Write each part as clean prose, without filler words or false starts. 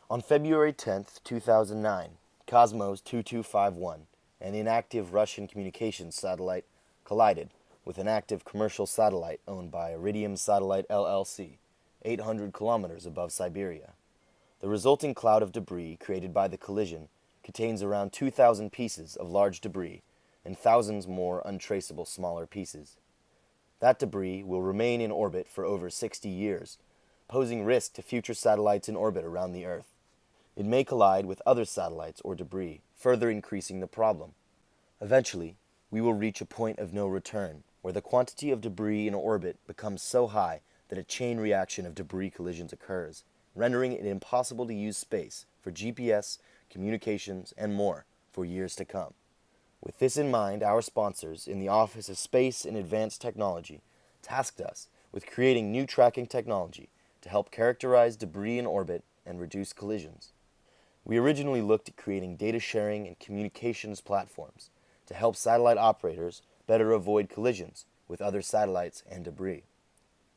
On February 10, 2009, Cosmos 2251, an inactive Russian communications satellite, collided with an active commercial satellite owned by Iridium Satellite LLC, 800 kilometers above Siberia. The resulting cloud of debris created by the collision contains around 2,000 pieces of large debris and thousands more untraceable smaller pieces. That debris will remain in orbit for over 60 years, posing risk to future satellites in orbit around the Earth. It may collide with other satellites or debris, further increasing the problem. Eventually, we will reach a point of no return, where the quantity of debris in orbit becomes so high that a chain reaction of debris collisions occurs, rendering it impossible to use space for GPS, communications, and more for years to come. With this in mind, our sponsors in the Office of Space and Advanced Technology tasked us with creating new tracking technology to help characterize debris in orbit and reduce collisions. We originally looked at creating data sharing and communications platforms to help satellite operators better avoid collisions with other satellites and debris.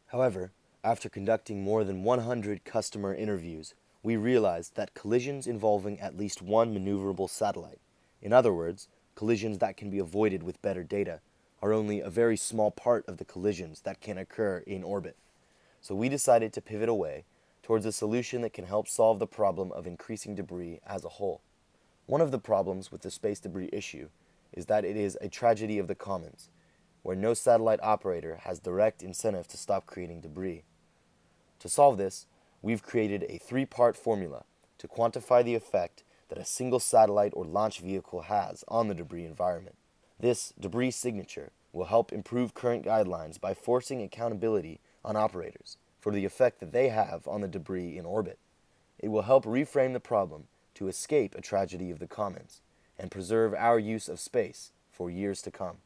However, after conducting more than 100 customer interviews, we realized that collisions involving at least one maneuverable satellite, in other words, collisions that can be avoided with better data, are only a very small part of the collisions that can occur in orbit. So we decided to pivot away towards a solution that can help solve the problem of increasing debris as a whole. One of the problems with the space debris issue is that it is a tragedy of the commons, where no satellite operator has direct incentive to stop creating debris. To solve this, we've created a three-part formula to quantify the effect that a single satellite or launch vehicle has on the debris environment. This debris signature will help improve current guidelines by forcing accountability on operators for the effect that they have on the debris in orbit. It will help reframe the problem to escape a tragedy of the commons and preserve our use of space for years to come.